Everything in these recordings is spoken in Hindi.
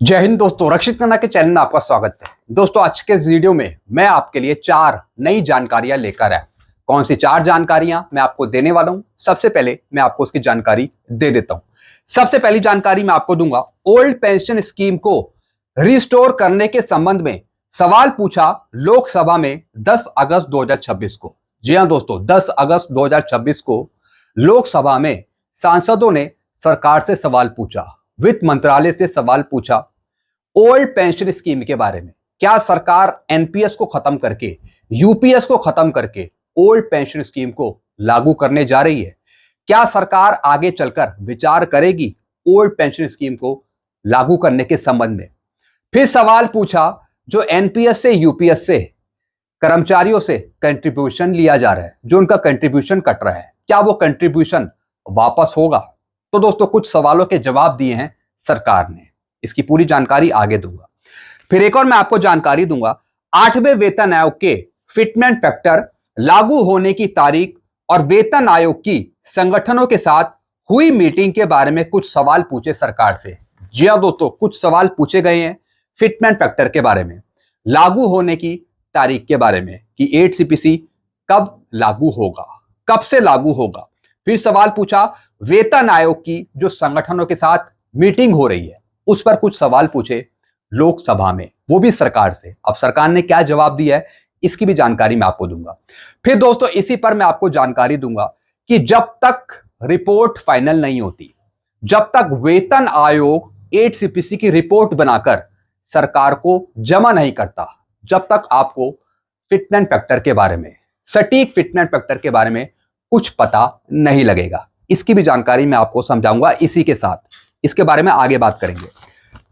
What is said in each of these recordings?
जय हिंद दोस्तों, रक्षित खन्ना के चैनल में आपका स्वागत है। दोस्तों, आज के इस वीडियो में मैं आपके लिए 4 नई जानकारियां लेकर आया। कौन सी 4 जानकारियां मैं आपको देने वाला हूं, सबसे पहले मैं आपको उसकी जानकारी दे देता हूं। सबसे पहली जानकारी मैं आपको दूंगा, ओल्ड पेंशन स्कीम को रिस्टोर करने के संबंध में सवाल पूछा लोकसभा में 10 अगस्त 2026 को। जी हां दोस्तों, 10 अगस्त 2026 को लोकसभा में सांसदों ने सरकार से सवाल पूछा, वित्त मंत्रालय से सवाल पूछा ओल्ड पेंशन स्कीम के बारे में। क्या सरकार एनपीएस को खत्म करके, यूपीएस को खत्म करके ओल्ड पेंशन स्कीम को लागू करने जा रही है? क्या सरकार आगे चलकर विचार करेगी ओल्ड पेंशन स्कीम को लागू करने के संबंध में? फिर सवाल पूछा, जो एनपीएस से, यूपीएस से कर्मचारियों से कंट्रीब्यूशन लिया जा रहा है, जो उनका कंट्रीब्यूशन कट रहा है, क्या वो कंट्रीब्यूशन वापस होगा? तो दोस्तों, कुछ सवालों के जवाब दिए हैं सरकार ने, इसकी पूरी जानकारी आगे दूंगा। फिर एक और मैं आपको जानकारी दूंगा, 8वें वेतन आयोग के फिटमेंट फैक्टर लागू होने की तारीख और वेतन आयोग की संगठनों के साथ हुई मीटिंग के बारे में कुछ सवाल पूछे सरकार से। जी हां दोस्तों, कुछ सवाल पूछे गए हैं फिटमेंट फैक्टर के बारे में, लागू होने की तारीख के बारे में कि 8 सीपीसी कब लागू होगा, कब से लागू होगा। फिर सवाल पूछा वेतन आयोग की जो संगठनों के साथ मीटिंग हो रही है, उस पर कुछ सवाल पूछे लोकसभा में, वो भी सरकार से। अब सरकार ने क्या जवाब दिया है, इसकी भी जानकारी मैं आपको दूंगा। फिर दोस्तों, इसी पर मैं आपको जानकारी दूंगा कि जब तक रिपोर्ट फाइनल नहीं होती, जब तक वेतन आयोग 8 सीपीसी की रिपोर्ट बनाकर सरकार को जमा नहीं करता, जब तक आपको फिटमेंट फैक्टर के बारे में, सटीक फिटमेंट फैक्टर के बारे में कुछ पता नहीं लगेगा। इसकी भी जानकारी मैं आपको समझाऊंगा इसी के साथ, इसके बारे में आगे बात करेंगे।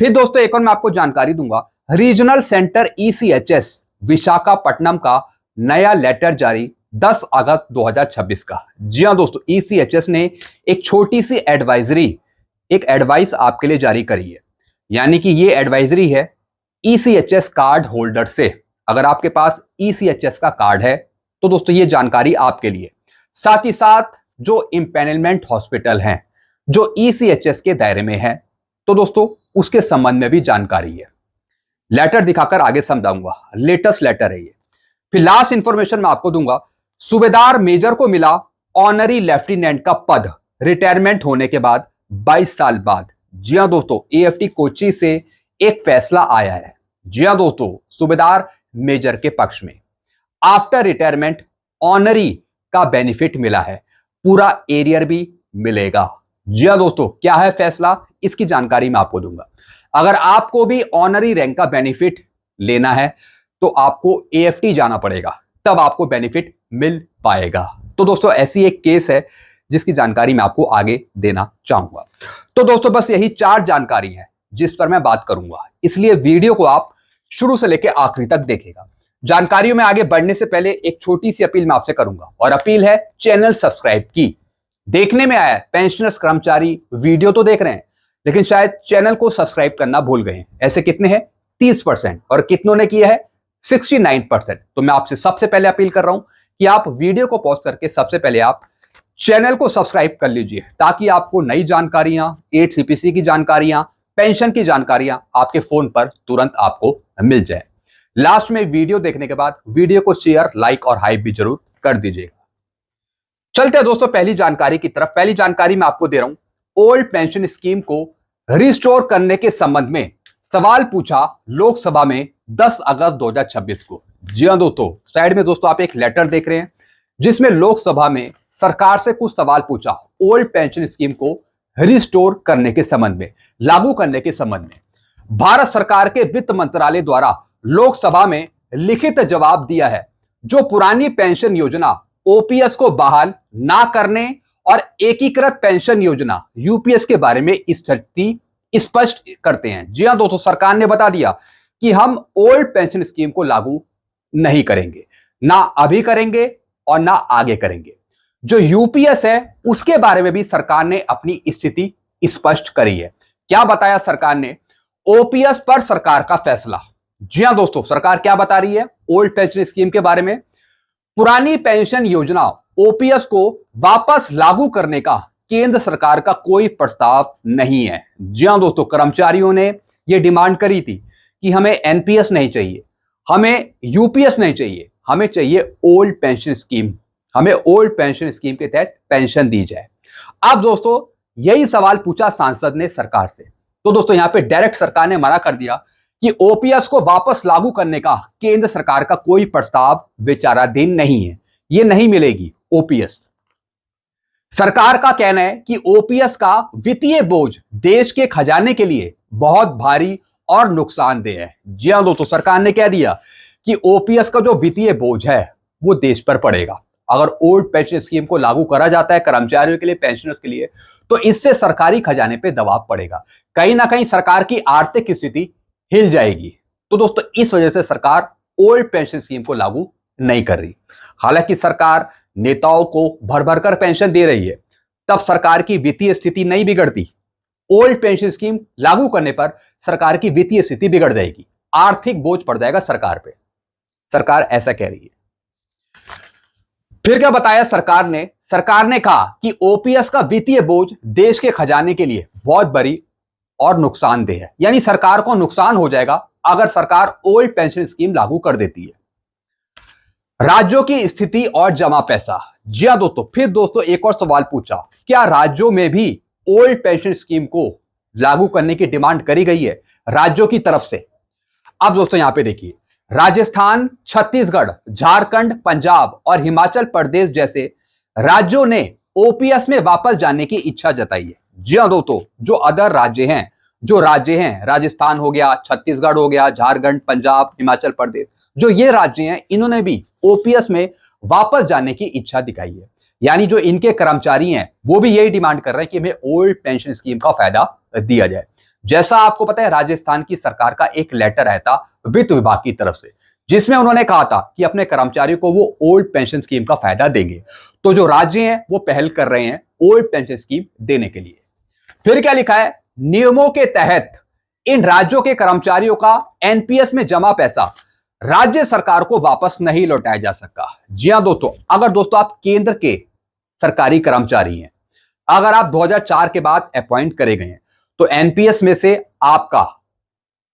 फिर दोस्तों, एक और मैं आपको जानकारी दूंगा, रीजनल सेंटर ईसीएचएस विशाखापट्टनम का नया लेटर जारी 10 अगस्त 2026 का। जी हां दोस्तों, ईसीएचएस ने एक छोटी सी एक एडवाइस आपके लिए जारी करी है। यानी कि ये एडवाइजरी है ईसीएचएस कार्ड होल्डर से। अगर आपके पास ईसीएचएस का कार्ड है तो दोस्तों ये जानकारी आपके लिए। साथ ही साथ जो इंपैनलमेंट हॉस्पिटल हैं, जो ईसीएचएस के दायरे में है, तो दोस्तों उसके संबंध में भी जानकारी है। लेटर दिखाकर आगे समझाऊंगा, लेटेस्ट लेटर है ये। फिर लास्ट इंफॉर्मेशन मैं आपको दूंगा, सूबेदार मेजर को मिला ऑनरी लेफ्टिनेंट का पद रिटायरमेंट होने के बाद 22 साल बाद। जी हां दोस्तों, एएफटी कोची से एक फैसला आया है। जी हां दोस्तों, सूबेदार मेजर के पक्ष में आफ्टर रिटायरमेंट ऑनरी का बेनिफिट मिला है, पूरा एरियर भी मिलेगा। जी हां दोस्तों, क्या है फैसला, इसकी जानकारी मैं आपको दूंगा। अगर आपको भी ऑनरी रैंक का बेनिफिट लेना है तो आपको एएफटी जाना पड़ेगा, तब आपको बेनिफिट मिल पाएगा। तो दोस्तों, ऐसी एक केस है जिसकी जानकारी मैं आपको आगे देना चाहूंगा। तो दोस्तों, बस यही 4 जानकारी है जिस पर मैं बात करूंगा, इसलिए वीडियो को आप शुरू से लेकर आखिरी तक देखेगा। जानकारियों में आगे बढ़ने से पहले एक छोटी सी अपील मैं आपसे करूंगा, और अपील है चैनल सब्सक्राइब की। देखने में आया पेंशनर्स कर्मचारी वीडियो तो देख रहे हैं, लेकिन शायद चैनल को सब्सक्राइब करना भूल गए हैं। ऐसे कितने हैं? 30%, और कितनों ने किया है? 69%। तो मैं आपसे सबसे पहले अपील कर रहा हूं कि आप वीडियो को पॉज करके सबसे पहले आप चैनल को सब्सक्राइब कर लीजिए, ताकि आपको नई जानकारियां, 8 सीपीसी की जानकारियां, पेंशन की जानकारियां आपके फोन पर तुरंत आपको मिल जाए। लास्ट में वीडियो देखने के बाद वीडियो को शेयर, लाइक और हाइप भी जरूर कर दीजिएगा। चलते हैं दोस्तों पहली जानकारी की तरफ। पहली जानकारी मैं आपको दे रहा हूं, ओल्ड पेंशन स्कीम को रिस्टोर करने के संबंध में सवाल पूछा लोकसभा में 10 अगस्त 2026 को। जी हां दोस्तों, साइड में दोस्तों आप एक लेटर देख रहे हैं जिसमें लोकसभा में सरकार से कुछ सवाल पूछा ओल्ड पेंशन स्कीम को रिस्टोर करने के संबंध में, लागू करने के संबंध में। भारत सरकार के वित्त मंत्रालय द्वारा लोकसभा में लिखित जवाब दिया है, जो पुरानी पेंशन योजना ओपीएस को बहाल ना करने और एकीकृत पेंशन योजना यूपीएस के बारे में स्थिति स्पष्ट करते हैं। जी हां दोस्तों, सरकार ने बता दिया कि हम ओल्ड पेंशन स्कीम को लागू नहीं करेंगे, ना अभी करेंगे और ना आगे करेंगे। जो यूपीएस है उसके बारे में भी सरकार ने अपनी स्थिति स्पष्ट करी है। क्या बताया सरकार ने? ओपीएस पर सरकार का फैसला। जी हां दोस्तों, सरकार क्या बता रही है ओल्ड पेंशन स्कीम के बारे में? पुरानी पेंशन योजना ओपीएस को वापस लागू करने का केंद्र सरकार का कोई प्रस्ताव नहीं है। जी हां दोस्तों, कर्मचारियों ने ये डिमांड करी थी कि हमें एनपीएस नहीं चाहिए, हमें यूपीएस नहीं चाहिए, हमें चाहिए ओल्ड पेंशन स्कीम, हमें ओल्ड पेंशन स्कीम के तहत पेंशन दी जाए। अब दोस्तों यही सवाल पूछा सांसद ने सरकार से, तो दोस्तों यहां पे डायरेक्ट सरकार ने मना कर दिया कि ओपीएस को वापस लागू करने का केंद्र सरकार का कोई प्रस्ताव विचाराधीन नहीं है, ये नहीं मिलेगी ओपीएस। सरकार का कहना है कि ओपीएस का वित्तीय बोझ देश के खजाने के लिए बहुत भारी और नुकसानदेह है। जी हां दोस्तों, सरकार ने कह दिया कि ओपीएस का जो वित्तीय बोझ है वो देश पर पड़ेगा। अगर ओल्ड पेंशन स्कीम को लागू करा जाता है कर्मचारियों के लिए, पेंशनर्स के लिए, तो इससे सरकारी खजाने पे दबाव पड़ेगा, कहीं ना कहीं सरकार की आर्थिक स्थिति हिल जाएगी। तो दोस्तों इस वजह से सरकार ओल्ड पेंशन स्कीम को लागू नहीं कर रही। हालांकि सरकार नेताओं को भर भर कर पेंशन दे रही है, तब सरकार की वित्तीय स्थिति नहीं बिगड़ती। ओल्ड पेंशन स्कीम लागू करने पर सरकार की वित्तीय स्थिति बिगड़ जाएगी, आर्थिक बोझ पड़ जाएगा सरकार पे। सरकार ऐसा कह रही है। फिर क्या बताया सरकार ने? सरकार ने कहा कि ओपीएस का वित्तीय बोझ देश के खजाने के लिए बहुत बड़ी और नुकसानदेह है, यानी सरकार को नुकसान हो जाएगा अगर सरकार ओल्ड पेंशन स्कीम लागू कर देती है। राज्यों की स्थिति और जमा पैसा। जी हां दोस्तों, फिर दोस्तों एक और सवाल पूछा, क्या राज्यों में भी ओल्ड पेंशन स्कीम को लागू करने की डिमांड करी गई है राज्यों की तरफ से? अब दोस्तों यहां पे देखिए, राजस्थान, छत्तीसगढ़, झारखंड, पंजाब और हिमाचल प्रदेश जैसे राज्यों ने ओपीएस में वापस जाने की इच्छा जताई है। जी हां दोस्तों, जो अदर राज्य हैं, राजस्थान हो गया, छत्तीसगढ़ हो गया, झारखंड, पंजाब, हिमाचल प्रदेश, जो ये राज्य हैं, इन्होंने भी ओपीएस में वापस जाने की इच्छा दिखाई है। यानी जो इनके कर्मचारी हैं वो भी यही डिमांड कर रहे हैं कि हमें ओल्ड पेंशन स्कीम का फायदा दिया जाए। जैसा आपको पता है, राजस्थान की सरकार का एक लेटर आया था वित्त विभाग की तरफ से, जिसमें उन्होंने कहा था कि अपने कर्मचारियों को वो ओल्ड पेंशन स्कीम का फायदा देंगे। तो जो राज्य हैं वो पहल कर रहे हैं ओल्ड पेंशन स्कीम देने के लिए। फिर क्या लिखा है? नियमों के तहत इन राज्यों के कर्मचारियों का एनपीएस में जमा पैसा राज्य सरकार को वापस नहीं लौटाया जा सका। जी हां दोस्तों, अगर दोस्तों आप केंद्र के सरकारी कर्मचारी हैं, अगर आप 2004 के बाद अपॉइंट करे गए हैं, तो एनपीएस में से आपका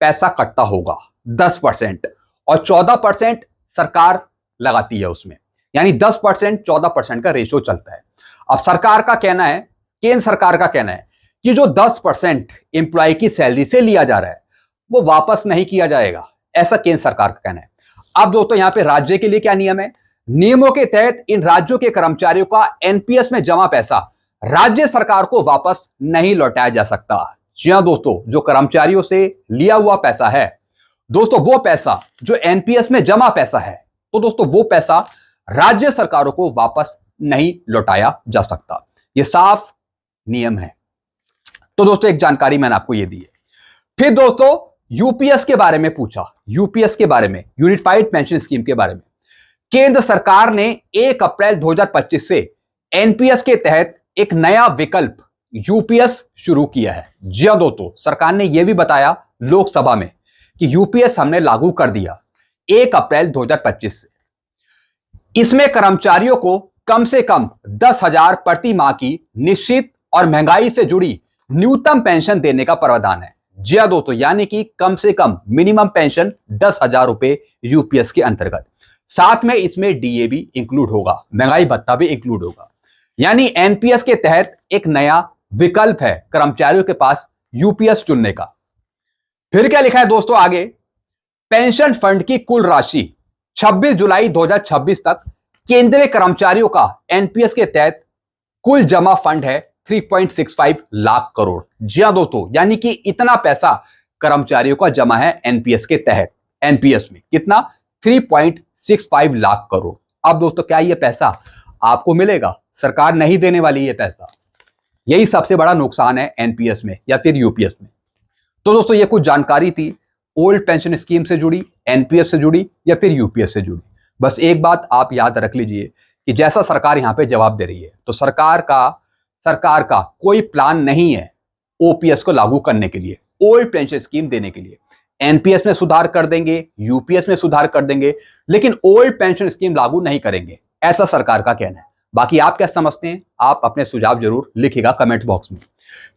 पैसा कटता होगा 10% और 14% सरकार लगाती है उसमें, यानी 10% 14% का रेशो चलता है। अब सरकार का कहना है, केंद्र सरकार का कहना है कि जो 10% एम्प्लॉय की सैलरी से लिया जा रहा है वो वापस नहीं किया जाएगा, ऐसा केंद्र सरकार का कहना है। अब दोस्तों यहां पे राज्य के लिए क्या नियम है? नियमों के तहत इन राज्यों के कर्मचारियों का एनपीएस में जमा पैसा राज्य सरकार को वापस नहीं लौटाया जा सकता। जी हां दोस्तों, जो कर्मचारियों से लिया हुआ पैसा है दोस्तों, वो पैसा जो एनपीएस में जमा पैसा है, तो दोस्तों वो पैसा राज्य सरकारों को वापस नहीं लौटाया जा सकता। ये साफ नियम है। तो दोस्तों एक जानकारी मैंने आपको ये दी है। फिर दोस्तों यूपीएस के बारे में पूछा, यूपीएस के बारे में, यूनिफाइड पेंशन स्कीम के बारे में। केंद्र सरकार ने 1 अप्रैल 2025 से एनपीएस के तहत एक नया विकल्प यूपीएस शुरू किया है। जी हां दोस्तों, सरकार ने यह भी बताया लोकसभा में कि यूपीएस हमने लागू कर दिया 1 अप्रैल 2025 से। इसमें कर्मचारियों को कम से कम 10,000 प्रति माह की निश्चित और महंगाई से जुड़ी न्यूनतम पेंशन देने का प्रावधान है। जी हां दोस्तों, यानी कि कम से कम मिनिमम पेंशन 10,000 रुपए यूपीएस के अंतर्गत। साथ में इसमें डीए भी इंक्लूड होगा, महंगाई भत्ता भी इंक्लूड होगा। यानी एनपीएस के तहत एक नया विकल्प है कर्मचारियों के पास यूपीएस चुनने का। फिर क्या लिखा है दोस्तों आगे? पेंशन फंड की कुल राशि 26 जुलाई 2026 तक केंद्रीय कर्मचारियों का एनपीएस के तहत कुल जमा फंड है 3.65 लाख करोड़। जी हां दोस्तों, यानी कि इतना पैसा कर्मचारियों का जमा है एनपीएस के तहत। एनपीएस में कितना? 3.65 लाख करोड़। अब दोस्तों क्या ये पैसा आपको मिलेगा? सरकार नहीं देने वाली ये पैसा। यही सबसे बड़ा नुकसान है एनपीएस में या फिर यूपीएस में। तो दोस्तों ये कुछ जानकारी थी ओल्ड पेंशन स्कीम से जुड़ी, एनपीएस से जुड़ी या फिर यूपीएस से जुड़ी। बस एक बात आप याद रख लीजिए कि जैसा सरकार यहां पे जवाब दे रही है, तो सरकार का कोई प्लान नहीं है ओपीएस को लागू करने के लिए, ओल्ड पेंशन स्कीम देने के लिए। एनपीएस में सुधार कर देंगे, यूपीएस में सुधार कर देंगे, लेकिन ओल्ड पेंशन स्कीम लागू नहीं करेंगे, ऐसा सरकार का कहना है। बाकी आप क्या समझते हैं? आप अपने सुझाव जरूर लिखिएगा कमेंट बॉक्स में।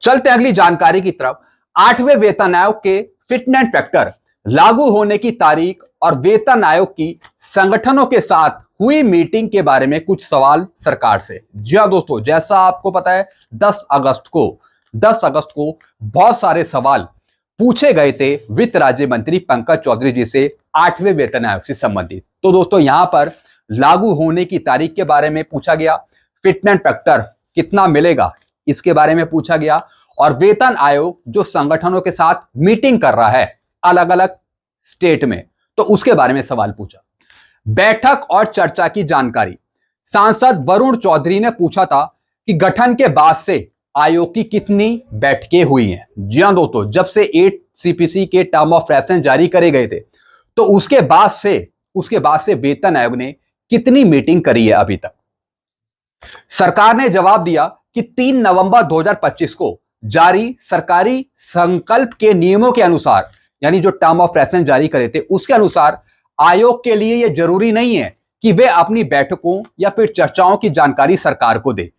चलते हैं अगली जानकारी की तरफ। 8वें वेतन आयोग के फिटनेस फैक्टर लागू होने की तारीख और वेतन आयोग की संगठनों के साथ हुई मीटिंग के बारे में कुछ सवाल सरकार से। जी हां दोस्तों, जैसा आपको पता है 10 अगस्त को बहुत सारे सवाल पूछे गए थे वित्त राज्य मंत्री पंकज चौधरी जी से 8वें वेतन आयोग से संबंधित। तो दोस्तों यहां पर लागू होने की तारीख के बारे में पूछा गया, फिटनेस फैक्टर कितना मिलेगा इसके बारे में पूछा गया, और वेतन आयोग जो संगठनों के साथ मीटिंग कर रहा है अलग अलग स्टेट में, तो उसके बारे में सवाल पूछा। बैठक और चर्चा की जानकारी, सांसद वरुण चौधरी ने पूछा था कि गठन के बाद से आयोग की कितनी बैठकें हुई हैं। जी हां दोस्तों, जब से 8 सीपीसी के टर्म ऑफ रेफरेंस जारी करे गए थे, तो उसके बाद से वेतन आयोग ने कितनी मीटिंग करी है अभी तक। सरकार ने जवाब दिया कि 3 नवंबर 2025 को जारी सरकारी संकल्प के नियमों के अनुसार, यानी जो टर्म ऑफ रेफरेंस जारी करे थे उसके अनुसार, आयोग के लिए यह जरूरी नहीं है कि वे अपनी बैठकों या फिर चर्चाओं की जानकारी सरकार को दे,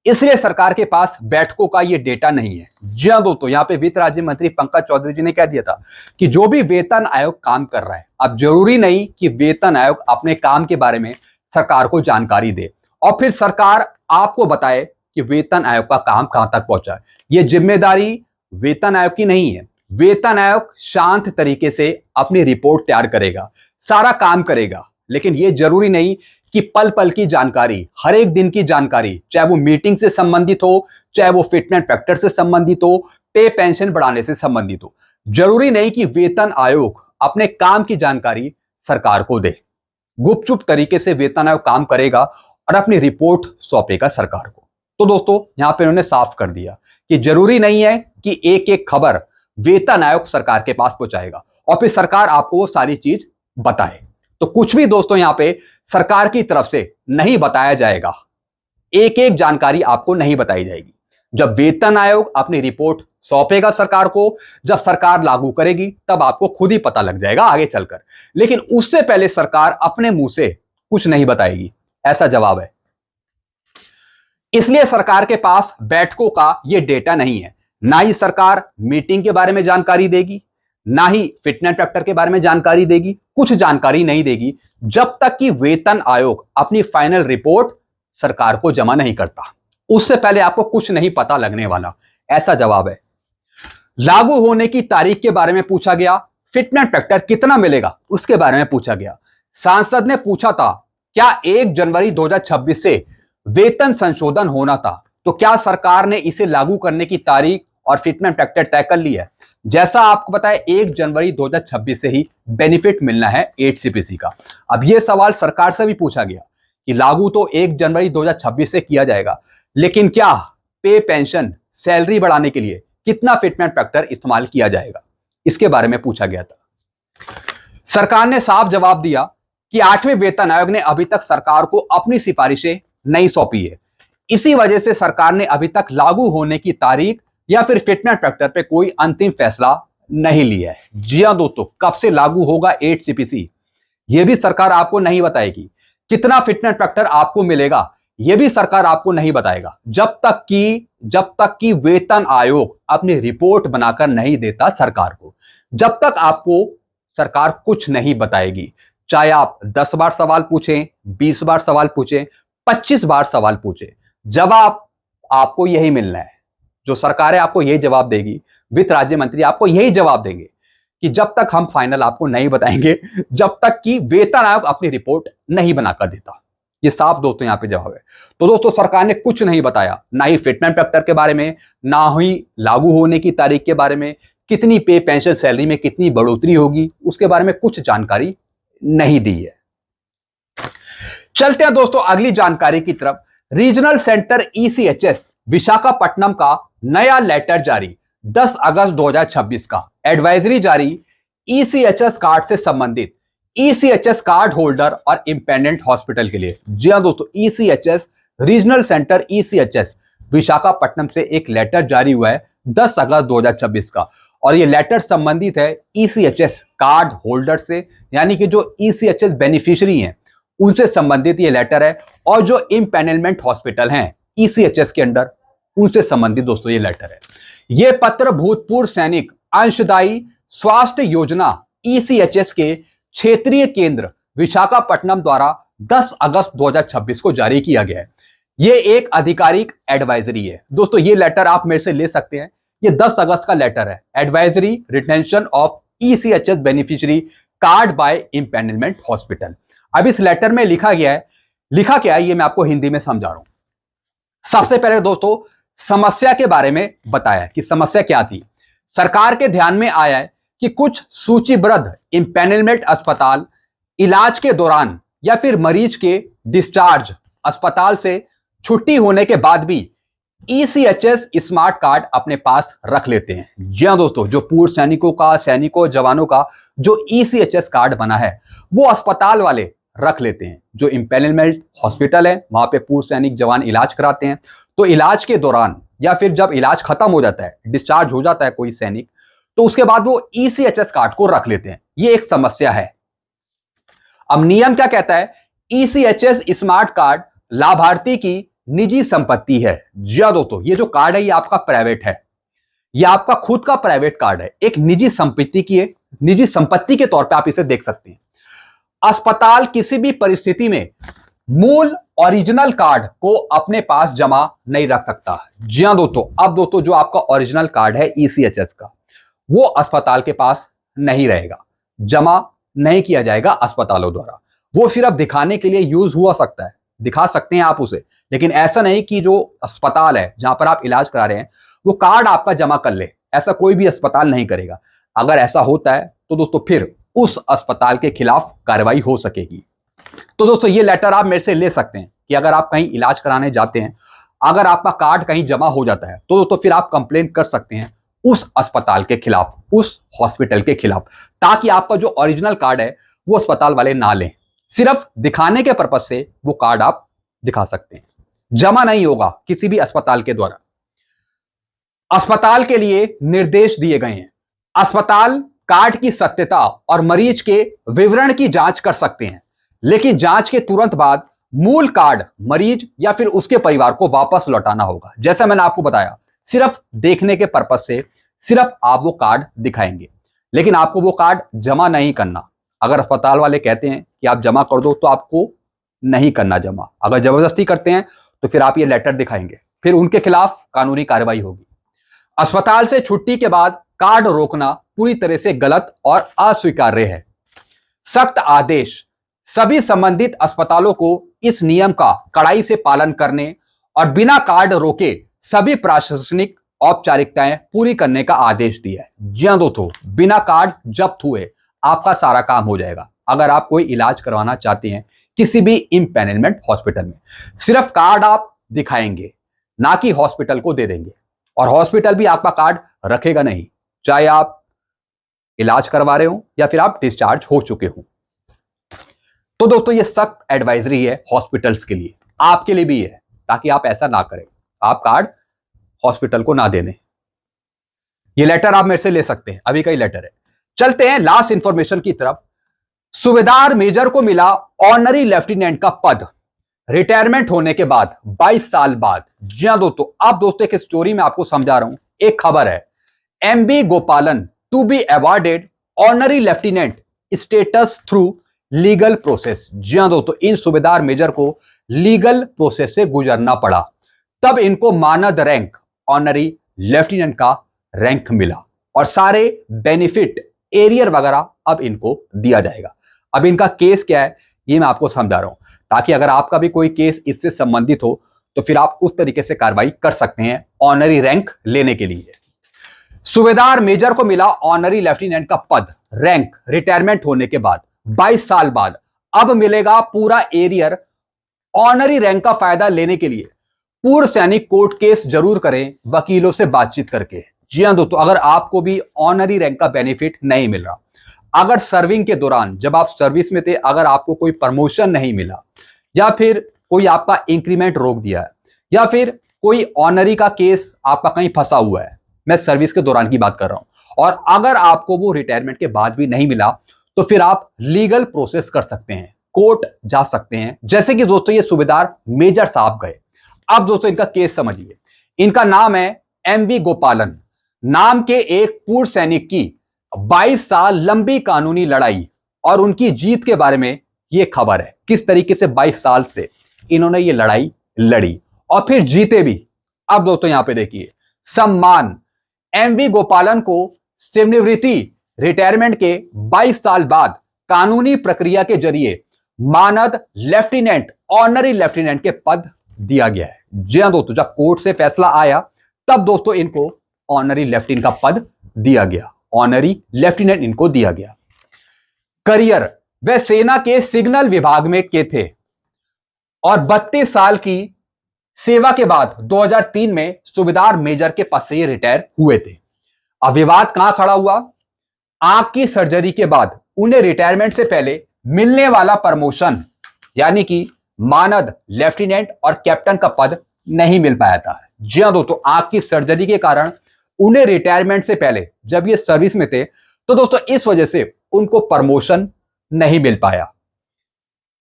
इसलिए सरकार के पास बैठकों का यह डेटा नहीं है। जी हां दोस्तों, यहां पे वित्त राज्य मंत्री पंकज चौधरी जी ने कह दिया था कि जो भी वेतन आयोग काम कर रहा है, अब जरूरी नहीं कि वेतन आयोग अपने काम के बारे में सरकार को जानकारी दे और फिर सरकार आपको बताए कि वेतन आयोग का काम कहां तक पहुंचा है। यह जिम्मेदारी वेतन आयोग की नहीं है। वेतन आयोग शांत तरीके से अपनी रिपोर्ट तैयार करेगा, सारा काम करेगा, लेकिन यह जरूरी नहीं कि पल पल की जानकारी, हर एक दिन की जानकारी, चाहे वो मीटिंग से संबंधित हो, चाहे वो फिटनेस फैक्टर से संबंधित हो, पे पेंशन बढ़ाने से संबंधित हो, जरूरी नहीं कि वेतन आयोग अपने काम की जानकारी सरकार को दे। गुपचुप तरीके से वेतन आयोग काम करेगा और अपनी रिपोर्ट सौंपेगा सरकार को। तो दोस्तों यहां पे उन्होंने साफ कर दिया कि जरूरी नहीं है कि एक एक खबर वेतन आयोग सरकार के पास पहुंचाएगा और फिर सरकार आपको वो सारी चीज बताए। तो कुछ भी दोस्तों यहां पे सरकार की तरफ से नहीं बताया जाएगा, एक एक जानकारी आपको नहीं बताई जाएगी। जब वेतन आयोग अपनी रिपोर्ट सौंपेगा सरकार को, जब सरकार लागू करेगी, तब आपको खुद ही पता लग जाएगा आगे चलकर, लेकिन उससे पहले सरकार अपने मुंह से कुछ नहीं बताएगी, ऐसा जवाब है। इसलिए सरकार के पास बैठकों का यह डेटा नहीं है। ना ही सरकार मीटिंग के बारे में जानकारी देगी, ना ही फिटनेस फैक्टर के बारे में जानकारी देगी, कुछ जानकारी नहीं देगी जब तक कि वेतन आयोग अपनी फाइनल रिपोर्ट सरकार को जमा नहीं करता। उससे पहले आपको कुछ नहीं पता लगने वाला, ऐसा जवाब है। लागू होने की तारीख के बारे में पूछा गया, फिटनेस फैक्टर कितना मिलेगा उसके बारे में पूछा गया। सांसद ने पूछा था क्या 1 जनवरी 2026 से वेतन संशोधन होना था, तो क्या सरकार ने इसे लागू करने की तारीख और फिटनेस फैक्टर तय कर लिया है। जैसा आपको पता है 1 जनवरी 2026 से ही बेनिफिट मिलना है 8 सीपीसी का। अब यह सवाल सरकार से भी पूछा गया कि लागू तो 1 जनवरी 2026 से किया जाएगा, लेकिन क्या पे पेंशन सैलरी बढ़ाने के लिए कितना फिटनेस फैक्टर इस्तेमाल किया जाएगा, इसके बारे में पूछा गया था। सरकार ने साफ जवाब दिया कि 8वें वेतन आयोग ने अभी तक सरकार को अपनी सिफारिशें नहीं सौंपी है, इसी वजह से सरकार ने अभी तक लागू होने की तारीख या फिर फिटनेस फैक्टर पे कोई अंतिम फैसला नहीं लिया है। जी हां दोस्तों, कब से लागू होगा 8 सीपीसी यह भी सरकार आपको नहीं बताएगी। कितना फिटनेस फैक्टर आपको मिलेगा यह भी सरकार आपको नहीं बताएगा जब तक कि वेतन आयोग अपनी रिपोर्ट बनाकर नहीं देता सरकार को। जब तक आपको सरकार कुछ नहीं बताएगी, चाहे आप 10 बार सवाल पूछें, 20 बार सवाल पूछें, 25 बार सवाल पूछें, जवाब आपको यही मिलना है। जो सरकार है आपको यही जवाब देगी, वित्त राज्य मंत्री आपको यही जवाब देंगे कि जब तक हम फाइनल आपको नहीं बताएंगे, जब तक कि वेतन आयोग अपनी रिपोर्ट नहीं बनाकर देता। ये साफ दोस्तों यहां पे जवाब है। तो दोस्तों सरकार ने कुछ नहीं बताया, ना ही फिटनेस फैक्टर के बारे में, ना ही लागू होने की तारीख के बारे में, कितनी पे पेंशन सैलरी में कितनी बढ़ोतरी होगी उसके बारे में कुछ जानकारी नहीं दी है। चलते हैं दोस्तों अगली जानकारी की तरफ। रीजनल सेंटर ईसीएचएस विशाखापट्टनम का नया लेटर जारी 10 अगस्त 2026 का एडवाइजरी जारी ईसीएचएस कार्ड से संबंधित ईसीएचएस कार्ड होल्डर और इंडिपेंडेंट हॉस्पिटल के लिए। जी हां दोस्तों, ECHS regional centre ECHS Visakhapatnam से एक लेटर जारी हुआ है 10 अगस्त 2026 का, और ये लेटर संबंधित है ईसीएचएस कार्ड होल्डर से, यानी कि जो ईसीएचएस बेनिफिशियरी हैं उनसे संबंधित ये लेटर है, और जो इम्पैनलमेंट हॉस्पिटल हैं ईसीएचएस के अंडर उनसे संबंधित दोस्तों ये लेटर है। ये पत्र भूतपूर्व सैनिक अंशदायी स्वास्थ्य योजना ECHS के क्षेत्रीय केंद्र विशाखापट्टनम द्वारा 10 अगस्त 2026 को जारी किया गया है। ये एक आधिकारिक एडवाइजरी है दोस्तों, ये लेटर आप मेरे से ले सकते हैं। ये 10 अगस्त का लेटर है, advisory retention of ECHS beneficiary card by empanelment hospital. अब इस लेटर में लिखा क्या है ये मैं आपको हिंदी में समझा रहा हूं। सबसे पहले दोस्तों समस्या के बारे में बताया कि समस्या क्या थी। सरकार के ध्यान में आया है कि कुछ सूचीबद्ध इम्पैनलमेंट अस्पताल इलाज के दौरान या फिर मरीज के डिस्चार्ज अस्पताल से छुट्टी होने के बाद भी ECHS स्मार्ट कार्ड अपने पास रख लेते हैं। जी हां दोस्तों, जो पूर्व सैनिकों जवानों का जो ECHS कार्ड बना है वो अस्पताल वाले रख लेते हैं। जो इम्पैनलमेंट हॉस्पिटल है वहां पे पूर्व सैनिक जवान इलाज कराते हैं, तो इलाज के दौरान या फिर जब इलाज खत्म हो जाता है, डिस्चार्ज हो जाता है कोई सैनिक, तो उसके बाद वो ECHS कार्ड को रख लेते हैं। ये एक समस्या है। अब नियम क्या कहता है, ECHS स्मार्ट कार्ड लाभार्थी की निजी संपत्ति है। जी हां दोस्तों, ये जो कार्ड है ये आपका प्राइवेट है, ये आपका खुद का प्राइवेट कार्ड है, एक निजी संपत्ति के तौर पे आप इसे देख सकते हैं। अस्पताल किसी भी परिस्थिति में मूल ओरिजिनल कार्ड को अपने पास जमा नहीं रख सकता। जी हां दोस्तों, अब दोस्तों जो आपका ओरिजिनल कार्ड है ECHS का वो अस्पताल के पास नहीं रहेगा, जमा नहीं किया जाएगा अस्पतालों द्वारा। वो सिर्फ दिखाने के लिए यूज हुआ सकता है, दिखा सकते हैं आप उसे, लेकिन ऐसा नहीं कि जो अस्पताल है जहां पर आप इलाज करा रहे हैं वो कार्ड आपका जमा कर ले, ऐसा कोई भी अस्पताल नहीं करेगा। अगर ऐसा होता है तो दोस्तों फिर उस अस्पताल के खिलाफ कार्रवाई हो सकेगी। तो दोस्तों ये लेटर आप मेरे से ले सकते हैं कि अगर आप कहीं इलाज कराने जाते हैं, अगर आपका कार्ड कहीं जमा हो जाता है तो दोस्तों फिर आप कंप्लेन कर सकते हैं उस अस्पताल के खिलाफ, उस हॉस्पिटल के खिलाफ, ताकि आपका जो ओरिजिनल कार्ड है वो अस्पताल वाले ना लें। सिर्फ दिखाने के पर्पज से वो कार्ड आप दिखा सकते हैं, जमा नहीं होगा किसी भी अस्पताल के द्वारा। अस्पताल के लिए निर्देश दिए गए हैं। अस्पताल कार्ड की सत्यता और मरीज के विवरण की जांच कर सकते हैं, लेकिन जांच के तुरंत बाद मूल कार्ड मरीज या फिर उसके परिवार को वापस लौटाना होगा। जैसा मैंने आपको बताया, सिर्फ देखने के पर्पज से सिर्फ आप वो कार्ड दिखाएंगे, लेकिन आपको वो कार्ड जमा नहीं करना। अगर अस्पताल वाले कहते हैं कि आप जमा कर दो तो आपको नहीं करना जमा। अगर जबरदस्ती करते हैं तो फिर आप ये लेटर दिखाएंगे, फिर उनके खिलाफ कानूनी कार्रवाई होगी। अस्पताल से छुट्टी के बाद कार्ड रोकना पूरी तरह से गलत और अस्वीकार्य है। सख्त आदेश, सभी संबंधित अस्पतालों को इस नियम का कड़ाई से पालन करने और बिना कार्ड रोके सभी प्रशासनिक औपचारिकताएं पूरी करने का आदेश दिया है। जी हां दोस्तों, बिना कार्ड जब्त हुए आपका सारा काम हो जाएगा। अगर आप कोई इलाज करवाना चाहते हैं किसी भी इम्पैनलमेंट हॉस्पिटल में, सिर्फ कार्ड आप दिखाएंगे, ना कि हॉस्पिटल को दे देंगे, और हॉस्पिटल भी आपका कार्ड रखेगा नहीं, चाहे आप इलाज करवा रहे हो या फिर आप डिस्चार्ज हो चुके हो। तो दोस्तों ये सख्त एडवाइजरी है हॉस्पिटल्स के लिए, आपके लिए भी है, ताकि आप ऐसा ना करें, आप कार्ड हॉस्पिटल को ना देने। ये लेटर आप मेरे से ले सकते हैं, अभी का ही लेटर है। चलते हैं लास्ट इंफॉर्मेशन की तरफ। सूबेदार मेजर को मिला ऑनरी लेफ्टिनेंट का पद, रिटायरमेंट होने के बाद 22 साल बाद। जी हां दोस्तों, अब दोस्तों एक स्टोरी में आपको समझा रहा हूं, एक खबर है, MB Gopalan to be awarded honorary lieutenant status through legal process. जी हां दोस्तों, इन सूबेदार मेजर को लीगल प्रोसेस से गुजरना पड़ा, तब इनको मानद रैंक ऑनरी लेफ्टिनेंट का रैंक मिला, और सारे बेनिफिट एरियर वगैरह अब इनको दिया जाएगा। अब इनका केस क्या है ये मैं आपको समझा रहा हूं, ताकि अगर आपका भी कोई केस इससे संबंधित हो तो फिर आप उस तरीके से कार्रवाई कर सकते हैं ऑनरी रैंक लेने के लिए। सूबेदार मेजर को मिला ऑनरी लेफ्टिनेंट का पद, रैंक रिटायरमेंट होने के बाद 22 साल बाद। अब मिलेगा पूरा एरियर। ऑनरी रैंक का फायदा लेने के लिए पूर्व सैनिक कोर्ट केस जरूर करें वकीलों से बातचीत करके। जी हां दोस्तों, अगर आपको भी ऑनरी रैंक का बेनिफिट नहीं मिल रहा, अगर सर्विंग के दौरान जब आप सर्विस में थे अगर आपको कोई प्रमोशन नहीं मिला, या फिर कोई आपका इंक्रीमेंट रोक दिया है, या फिर कोई ऑनरी का केस आपका कहीं फंसा हुआ है, मैं सर्विस के दौरान की बात कर रहा हूं, और अगर आपको वो रिटायरमेंट के बाद भी नहीं मिला तो फिर आप लीगल प्रोसेस कर सकते हैं, कोर्ट जा सकते हैं। जैसे कि दोस्तों ये सूबेदार मेजर साहब गए। अब दोस्तों इनका केस समझिए। इनका नाम है MV गोपालन, नाम के एक पूर्व सैनिक की 22 साल लंबी कानूनी लड़ाई और उनकी जीत के बारे में यह खबर है। किस तरीके से 22 साल से इन्होंने ये लड़ाई लड़ी और फिर जीते भी। अब दोस्तों यहां पे देखिए, सम्मान एमवी गोपालन को सेवानिवृत्ति रिटायरमेंट के 22 साल बाद कानूनी प्रक्रिया के जरिए मानद लेफ्टिनेंट, ऑनरी लेफ्टिनेंट के पद दिया गया है। जी हां दोस्तों, जब कोर्ट से फैसला आया तब दोस्तों इनको ऑनरी लेफ्टिनेंट का पद दिया गया, ऑनरी लेफ्टिनेंट इनको दिया गया। करियर, वे सेना के सिग्नल विभाग में के थे और 32 साल की सेवा के बाद 2003 में सूबेदार मेजर के पद से रिटायर हुए थे। अब विवाद कहां खड़ा हुआ? आंख की सर्जरी के बाद उन्हें रिटायरमेंट से पहले मिलने वाला प्रमोशन यानी कि मानद लेफ्टिनेंट और कैप्टन का पद नहीं मिल पाया था। जी हां दोस्तों, आंख की सर्जरी के कारण उन्हें रिटायरमेंट से पहले जब ये सर्विस में थे तो दोस्तों इस वजह से उनको प्रमोशन नहीं मिल पाया,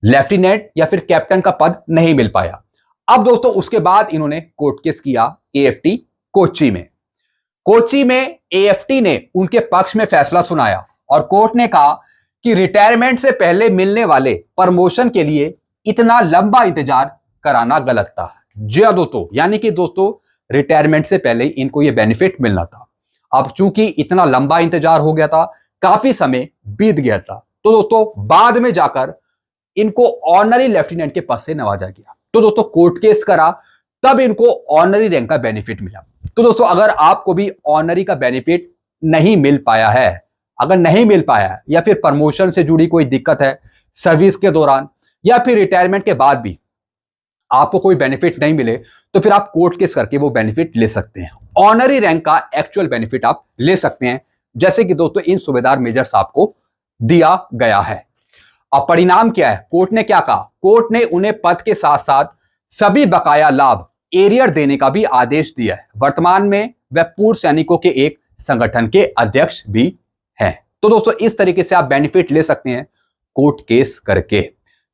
लेफ्टिनेंट या फिर कैप्टन का पद नहीं मिल पाया। अब दोस्तों उसके बाद इन्होंने कोर्ट केस किया एएफटी कोच्चि में। कोच्चि में एएफटी ने उनके पक्ष में फैसला सुनाया और कोर्ट ने कहा कि रिटायरमेंट से पहले मिलने वाले प्रमोशन के लिए इतना लंबा इंतजार कराना गलत था। जी हां दोस्तों, यानी कि दोस्तों रिटायरमेंट से पहले इनको यह बेनिफिट मिलना था। अब चूंकि इतना लंबा इंतजार हो गया था, काफी समय बीत गया था, तो दोस्तों बाद में जाकर इनको ऑनरी लेफ्टिनेंट के पद से नवाजा गया। तो दोस्तों कोर्ट केस करा तब इनको ऑनरी रैंक का बेनिफिट मिला। तो दोस्तों अगर आपको भी ऑनरी का बेनिफिट नहीं मिल पाया है, अगर नहीं मिल पाया है या फिर प्रमोशन से जुड़ी कोई दिक्कत है सर्विस के दौरान या फिर रिटायरमेंट के बाद भी आपको कोई बेनिफिट नहीं मिले, तो फिर आप कोर्ट केस करके वो बेनिफिट ले सकते हैं। ऑनरी रैंक का एक्चुअल बेनिफिट आप ले सकते हैं, जैसे कि दोस्तों इन सूबेदार मेजर साहब को दिया गया है। अब परिणाम क्या है? कोर्ट ने क्या कहा? कोर्ट ने उन्हें पद के साथ साथ सभी बकाया लाभ एरियर देने का भी आदेश दिया है। वर्तमान में वह पूर्व सैनिकों के एक संगठन के अध्यक्ष भी हैं। तो दोस्तों इस तरीके से आप बेनिफिट ले सकते हैं कोर्ट केस करके,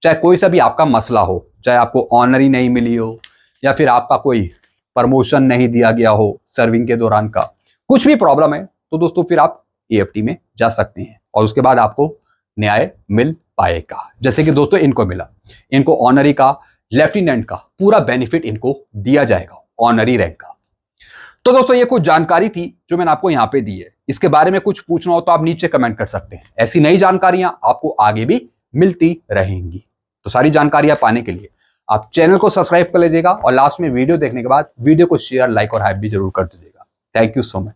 चाहे कोई सा भी आपका मसला हो, चाहे आपको ऑनरी नहीं मिली हो या फिर आपका कोई प्रमोशन नहीं दिया गया हो सर्विंग के दौरान का, कुछ भी प्रॉब्लम है तो दोस्तों फिर आप एएफटी में जा सकते हैं और उसके बाद आपको न्याय मिल पाएगा। जैसे कि दोस्तों इनको मिला, इनको ऑनरी का, लेफ्टिनेंट का पूरा बेनिफिट इनको दिया जाएगा ऑनरी रैंक का। तो दोस्तों ये कुछ जानकारी थी जो मैंने आपको यहां पे दी है। इसके बारे में कुछ पूछना हो तो आप नीचे कमेंट कर सकते हैं। ऐसी नई जानकारियां आपको आगे भी मिलती रहेंगी। तो सारी जानकारियां पाने के लिए आप चैनल को सब्सक्राइब कर लीजिएगा और लास्ट में वीडियो देखने के बाद वीडियो को शेयर, लाइक और हाइप भी जरूर कर दीजिएगा। Thank you so much.